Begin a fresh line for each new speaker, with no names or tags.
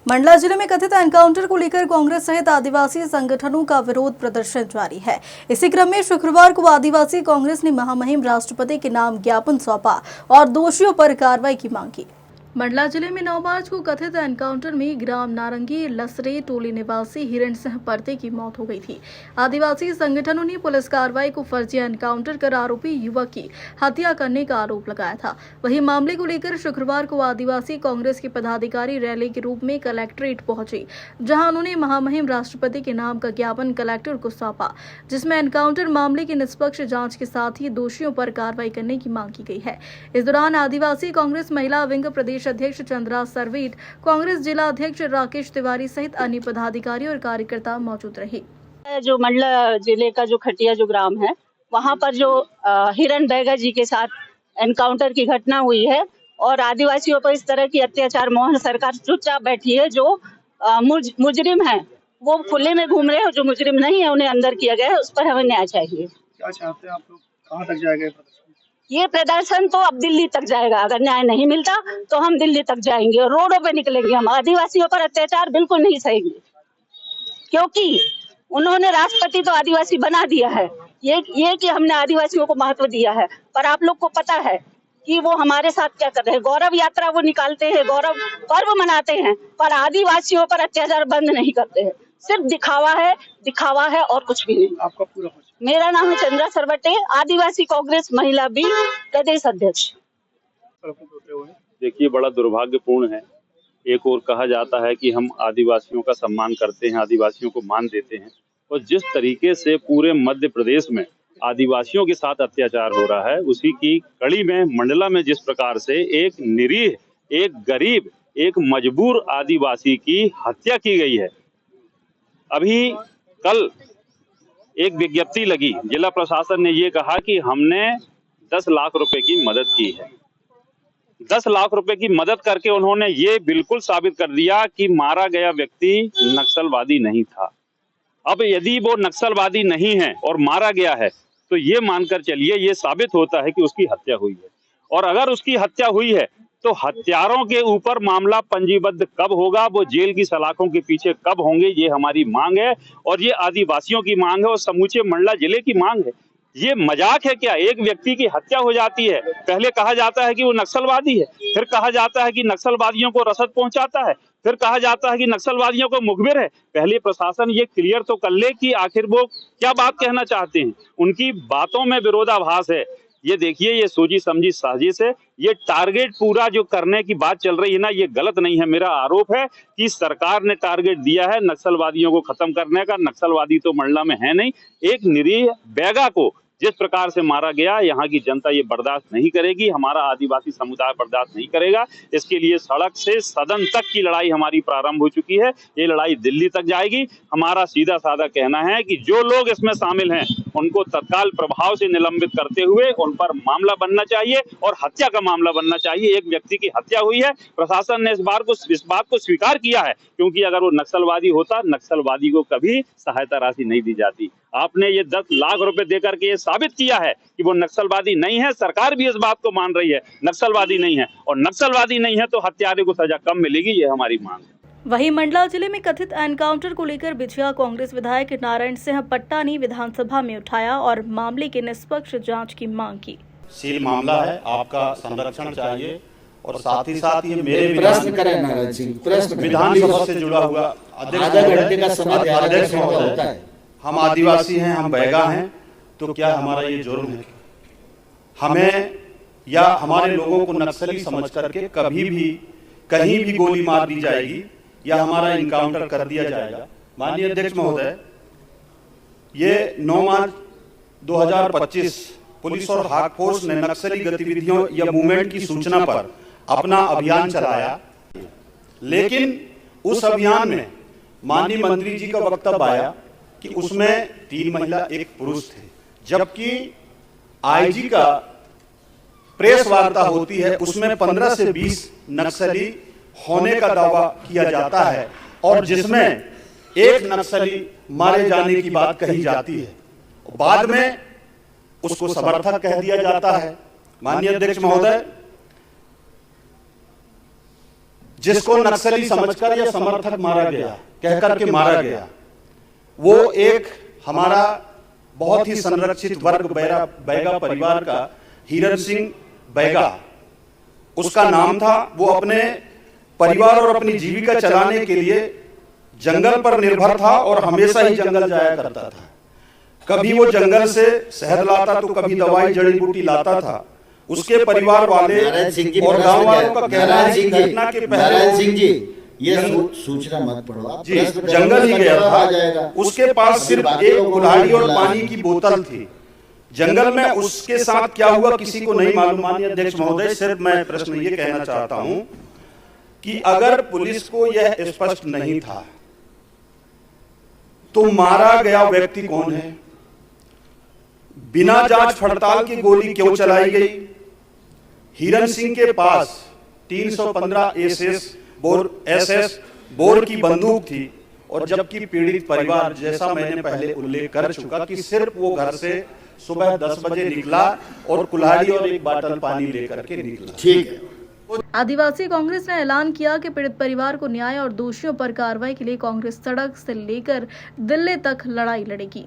मंडला जिले में कथित एनकाउंटर को लेकर कांग्रेस सहित आदिवासी संगठनों का विरोध प्रदर्शन जारी है। इसी क्रम में शुक्रवार को आदिवासी कांग्रेस ने महामहिम राष्ट्रपति के नाम ज्ञापन सौंपा और दोषियों पर कार्रवाई की मांग की। मंडला जिले में 9 मार्च को कथित एनकाउंटर में ग्राम नारंगी लसरे टोली निवासी हिरण सिंह परते की मौत हो गई थी। आदिवासी संगठनों ने पुलिस कार्रवाई को फर्जी एनकाउंटर कर आरोपी युवक की हत्या करने का आरोप लगाया था। वहीं मामले को लेकर शुक्रवार को आदिवासी कांग्रेस के पदाधिकारी रैली के रूप में कलेक्ट्रेट पहुंचे, जहां उन्होंने महामहिम राष्ट्रपति के नाम का ज्ञापन कलेक्टर को सौंपा, जिसमें एनकाउंटर मामले की निष्पक्ष जांच के साथ ही दोषियों पर कार्रवाई करने की मांग की गई है। इस दौरान आदिवासी कांग्रेस महिला विंग प्रदेश अध्यक्ष चंद्रा सरवीट, कांग्रेस जिला अध्यक्ष राकेश तिवारी सहित अन्य पदाधिकारी और कार्यकर्ता मौजूद रहे।
जो मंडला जिले का जो खटिया जो ग्राम है, वहां पर जो हिरण बैगा जी के साथ एनकाउंटर की घटना हुई है और आदिवासियों पर इस तरह की अत्याचार, मोहन सरकार चुपचाप बैठी है। जो मुजरिम है वो खुले में घूम रहे हैं, जो मुजरिम नहीं है उन्हें अंदर किया गया है। उस पर हमें न्याय चाहिए।
क्या चाहते हैं आप लोग, कहाँ तक जाएगा
ये प्रदर्शन? तो अब दिल्ली तक जाएगा। अगर न्याय नहीं मिलता तो हम दिल्ली तक जाएंगे और रोडों पे निकलेंगे। हम आदिवासियों पर अत्याचार बिल्कुल नहीं सहेंगे, क्योंकि उन्होंने राष्ट्रपति तो आदिवासी बना दिया है। ये कि हमने आदिवासियों को महत्व दिया है, पर आप लोग को पता है कि वो हमारे साथ क्या कर रहे हैं। गौरव यात्रा वो निकालते हैं, गौरव पर्व मनाते हैं, पर आदिवासियों पर अत्याचार बंद नहीं करते हैं। सिर्फ दिखावा है और कुछ भी नहीं।
आपका पूरा
मेरा नाम है चंद्रा सरवटे, आदिवासी कांग्रेस महिला विंग प्रदेश अध्यक्ष।
देखिए, बड़ा दुर्भाग्यपूर्ण है। एक और कहा जाता है कि हम आदिवासियों का सम्मान करते हैं, आदिवासियों को मान देते हैं, और जिस तरीके से पूरे मध्य प्रदेश में आदिवासियों के साथ अत्याचार हो रहा है, उसी की कड़ी में मंडला में जिस प्रकार से एक निरीह, एक गरीब, एक मजबूर आदिवासी की हत्या की गई है। अभी कल एक विज्ञप्ति लगी, जिला प्रशासन ने ये कहा कि हमने 10 लाख रुपए की मदद की है। 10 लाख रुपए की मदद करके उन्होंने ये बिल्कुल साबित कर दिया कि मारा गया व्यक्ति नक्सलवादी नहीं था। अब यदि वो नक्सलवादी नहीं है और मारा गया है, तो ये मानकर चलिए ये साबित होता है कि उसकी हत्या हुई है। और अगर उसकी हत्या हुई है तो हत्यारों के ऊपर मामला पंजीबद्ध कब होगा, वो जेल की सलाखों के पीछे कब होंगे, ये हमारी मांग है। और ये आदिवासियों की मांग है और समूचे मंडला जिले की मांग है। ये मजाक है क्या? एक व्यक्ति की हत्या हो जाती है, पहले कहा जाता है कि वो नक्सलवादी है, फिर कहा जाता है कि नक्सलवादियों को रसद पहुंचाता है, फिर कहा जाता है कि नक्सलवादियों को मुखबिर है। पहले प्रशासन ये क्लियर तो कर ले कि आखिर वो क्या बात कहना चाहते हैं। उनकी बातों में विरोधाभास है। ये देखिए, ये सोची समझी साजिश है। ये टारगेट पूरा जो करने की बात चल रही है ना, ये गलत नहीं है। मेरा आरोप है कि सरकार ने टारगेट दिया है नक्सलवादियों को खत्म करने का। नक्सलवादी तो मंडला में है नहीं। एक निरीह बैगा को जिस प्रकार से मारा गया, यहाँ की जनता ये बर्दाश्त नहीं करेगी, हमारा आदिवासी समुदाय बर्दाश्त नहीं करेगा। इसके लिए सड़क से सदन तक की लड़ाई हमारी प्रारंभ हो चुकी है। ये लड़ाई दिल्ली तक जाएगी। हमारा सीधा साधा कहना है कि जो लोग इसमें शामिल हैं उनको तत्काल प्रभाव से निलंबित करते हुए उन पर मामला बनना चाहिए और हत्या का मामला बनना चाहिए। एक व्यक्ति की हत्या हुई है, प्रशासन ने इस बात को स्वीकार किया है, क्योंकि अगर वो नक्सलवादी होता, नक्सलवादी को कभी सहायता राशि नहीं दी जाती। आपने ये 10 लाख रुपए देकर के ये साबित किया है कि वो नक्सलवादी नहीं है। सरकार भी इस बात को मान रही है, नक्सलवादी नहीं है, और नक्सलवादी नहीं है तो हत्यारे को सजा कम मिलेगी, ये हमारी मांग है।
वहीं मंडला जिले में कथित एनकाउंटर को लेकर बिछिया कांग्रेस विधायक नारायण सिंह पट्टा ने विधानसभा में उठाया और मामले की निष्पक्ष जांच की मांग की।
सील मामला है, आपका संरक्षण चाहिए और साथ ही साथ ये मेरे
प्रश्न करें नारायण सिंह, प्रश्न
विधानसभा से जुड़ा हुआ अध्यक्ष होता है। हम आदिवासी हैं, हम बैगा हैं, तो क्या हमारा ये जुर्म है? हमें या हमारे लोगों को नक्सली समझ करके कभी भी कहीं भी गोली मार दी जाएगी या हमारा इनकाउंटर कर दिया जाएगा? माननीय अध्यक्ष महोदय, ये 9 मार्च 2025 पुलिस और हाक फोर्स ने नक्सली गतिविधियों या मूवमेंट की सूचना पर अपना अभियान चलाया, लेकिन उस अभियान में माननीय मंत्री जी का वक्तव्य आया कि उसमें 3 महिला 1 पुरुष थे, जबकि आईजी का प्रेस वार्ता होती है, उसमें 15 से 20 नक्सली होने का दावा किया जाता है और जिसमें 1 नक्सली मारे जाने की बात कही जाती है। बाद में उसको समर्थक कह दिया जाता है। माननीय अध्यक्ष महोदय, जिसको नक्सली समझकर या समर्थक मारा गया, कहकर के मारा गया, वो एक हमारा बहुत ही संरक्षित वर्ग बैगा परिवार का हिरन सिंह बैगा उसका नाम था। वो अपने परिवार और अपनी जीविका चलाने के लिए जंगल पर निर्भर था और हमेशा ही जंगल जाया करता था। कभी वो जंगल से शहद लाता तो कभी दवाई जड़ी बूटी लाता था। उसके परिवार वाले और गांव वालों का कहना है कि घटना के
नारायण सिंह
पहले
जी, ये सूचना मत पढ़ो आप।
जी
प्रेस में
जंगल ही गया
आ
था।
जाएगा।
उसके पास सिर्फ एक कुल्हाड़ी और पानी की बोतल थी। जंगल में उसके साथ क्या हुआ किसी को नहीं मालूम। माननीय अध्यक्ष महोदय, सिर्फ मैं प्रश्न ये कहना चाहता हूं कि अगर पुलिस को यह स्पष्ट नहीं था तो मारा गया व्यक्ति कौन है, बिना जांच पड़ताल की गोली क्यों चलाई गई। हिरन सिंह के पास 315 एसएस बोर की बंदूक थी और जबकि पीड़ित परिवार, जैसा मैंने पहले उल्लेख कर चुका, कि सिर्फ वो घर से सुबह 10 बजे निकला और कुल्हाड़ी और एक बोतल पानी लेकर के निकला।
ठीक है।
आदिवासी कांग्रेस ने ऐलान किया कि पीड़ित परिवार को न्याय और दोषियों पर कार्रवाई के लिए कांग्रेस सड़क से लेकर दिल्ली तक लड़ाई लड़ेगी।